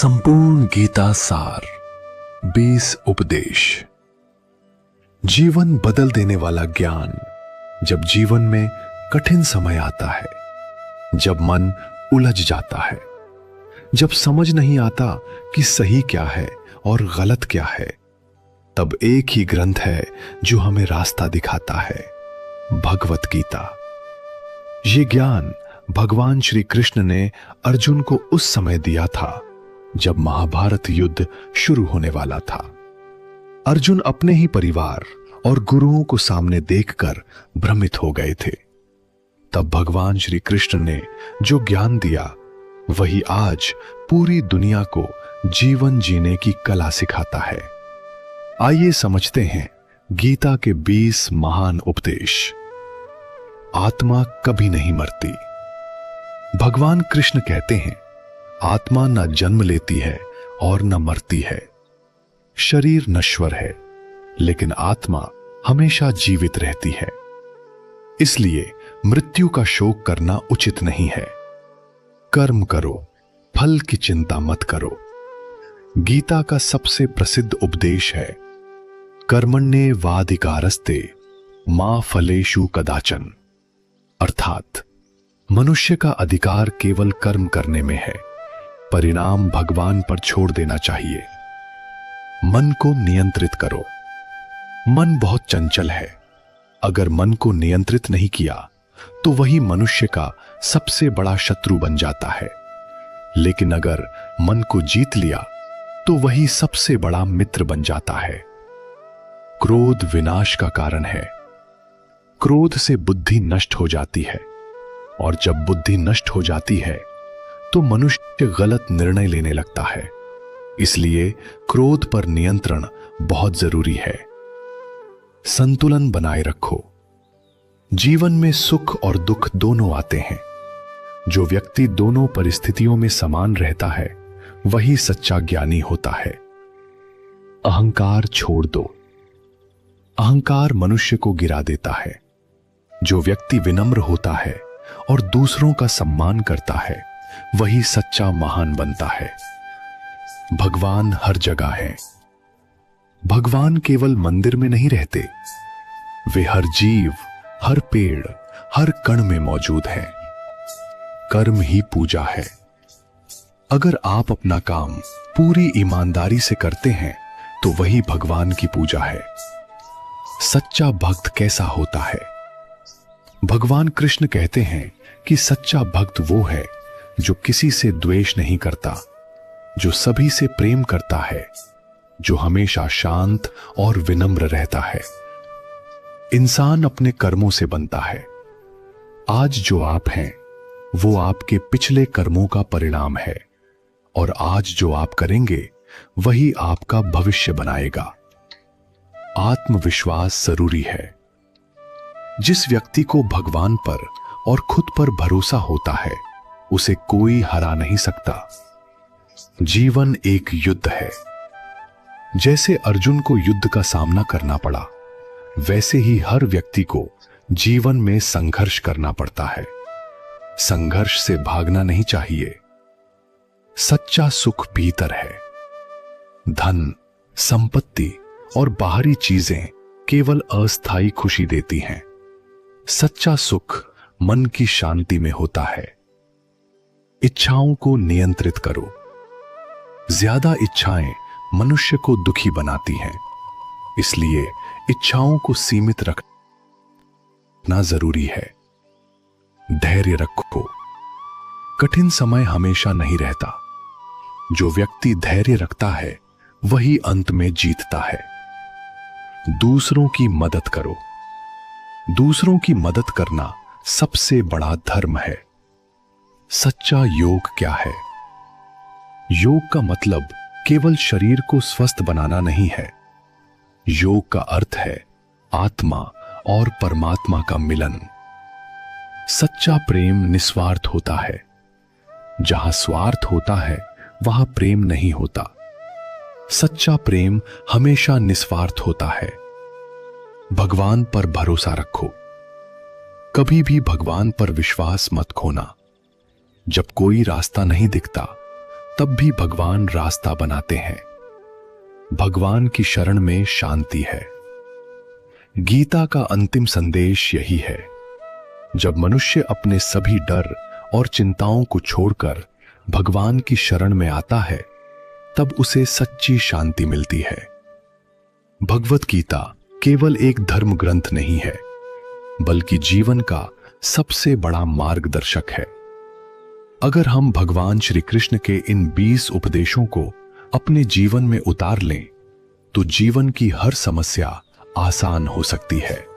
संपूर्ण गीता सार 20 उपदेश। जीवन बदल देने वाला ज्ञान जब जीवन में कठिन समय आता है, जब मन उलझ जाता है, जब समझ नहीं आता कि सही क्या है और गलत क्या है, तब एक ही ग्रंथ है जो हमें रास्ता दिखाता है, भगवत गीता। ये ज्ञान भगवान श्री कृष्ण ने अर्जुन को उस समय दिया था जब महाभारत युद्ध शुरू होने वाला था। अर्जुन अपने ही परिवार और गुरुओं को सामने देखकर भ्रमित हो गए थे। तब भगवान श्री कृष्ण ने जो ज्ञान दिया वही आज पूरी दुनिया को जीवन जीने की कला सिखाता है। आइए समझते हैं गीता के 20 महान उपदेश। आत्मा कभी नहीं मरती। भगवान कृष्ण कहते हैं, आत्मा न जन्म लेती है और न मरती है। शरीर नश्वर है लेकिन आत्मा हमेशा जीवित रहती है। इसलिए मृत्यु का शोक करना उचित नहीं है। कर्म करो, फल की चिंता मत करो। गीता का सबसे प्रसिद्ध उपदेश है, कर्मण्येवाधिकारस्ते मा फलेषु कदाचन। अर्थात मनुष्य का अधिकार केवल कर्म करने में है, परिणाम भगवान पर छोड़ देना चाहिए। मन को नियंत्रित करो। मन बहुत चंचल है। अगर मन को नियंत्रित नहीं किया तो वही मनुष्य का सबसे बड़ा शत्रु बन जाता है, लेकिन अगर मन को जीत लिया तो वही सबसे बड़ा मित्र बन जाता है। क्रोध विनाश का कारण है। क्रोध से बुद्धि नष्ट हो जाती है और जब बुद्धि नष्ट हो जाती है तो मनुष्य गलत निर्णय लेने लगता है। इसलिए क्रोध पर नियंत्रण बहुत जरूरी है। संतुलन बनाए रखो। जीवन में सुख और दुख दोनों आते हैं। जो व्यक्ति दोनों परिस्थितियों में समान रहता है वही सच्चा ज्ञानी होता है। अहंकार छोड़ दो। अहंकार मनुष्य को गिरा देता है। जो व्यक्ति विनम्र होता है और दूसरों का सम्मान करता है वही सच्चा महान बनता है। भगवान हर जगह है। भगवान केवल मंदिर में नहीं रहते, वे हर जीव, हर पेड़, हर कण में मौजूद हैं। कर्म ही पूजा है। अगर आप अपना काम पूरी ईमानदारी से करते हैं तो वही भगवान की पूजा है। सच्चा भक्त कैसा होता है? भगवान कृष्ण कहते हैं कि सच्चा भक्त वो है जो किसी से द्वेष नहीं करता, जो सभी से प्रेम करता है, जो हमेशा शांत और विनम्र रहता है। इंसान अपने कर्मों से बनता है। आज जो आप हैं वो आपके पिछले कर्मों का परिणाम है और आज जो आप करेंगे वही आपका भविष्य बनाएगा। आत्मविश्वास जरूरी है। जिस व्यक्ति को भगवान पर और खुद पर भरोसा होता है उसे कोई हरा नहीं सकता। जीवन एक युद्ध है। जैसे अर्जुन को युद्ध का सामना करना पड़ा, वैसे ही हर व्यक्ति को जीवन में संघर्ष करना पड़ता है। संघर्ष से भागना नहीं चाहिए। सच्चा सुख भीतर है। धन, संपत्ति और बाहरी चीजें केवल अस्थायी खुशी देती हैं। सच्चा सुख मन की शांति में होता है। इच्छाओं को नियंत्रित करो। ज्यादा इच्छाएं मनुष्य को दुखी बनाती हैं, इसलिए इच्छाओं को सीमित रखना जरूरी है। धैर्य रखो। कठिन समय हमेशा नहीं रहता। जो व्यक्ति धैर्य रखता है वही अंत में जीतता है। दूसरों की मदद करो। दूसरों की मदद करना सबसे बड़ा धर्म है। सच्चा योग क्या है? योग का मतलब केवल शरीर को स्वस्थ बनाना नहीं है। योग का अर्थ है आत्मा और परमात्मा का मिलन। सच्चा प्रेम निस्वार्थ होता है। जहां स्वार्थ होता है वहां प्रेम नहीं होता। सच्चा प्रेम हमेशा निस्वार्थ होता है। भगवान पर भरोसा रखो। कभी भी भगवान पर विश्वास मत खोना। जब कोई रास्ता नहीं दिखता तब भी भगवान रास्ता बनाते हैं। भगवान की शरण में शांति है। गीता का अंतिम संदेश यही है, जब मनुष्य अपने सभी डर और चिंताओं को छोड़कर भगवान की शरण में आता है, तब उसे सच्ची शांति मिलती है। भगवत गीता केवल एक धर्म ग्रंथ नहीं है, बल्कि जीवन का सबसे बड़ा मार्गदर्शक है। अगर हम भगवान श्री कृष्ण के इन 20 उपदेशों को अपने जीवन में उतार लें, तो जीवन की हर समस्या आसान हो सकती है।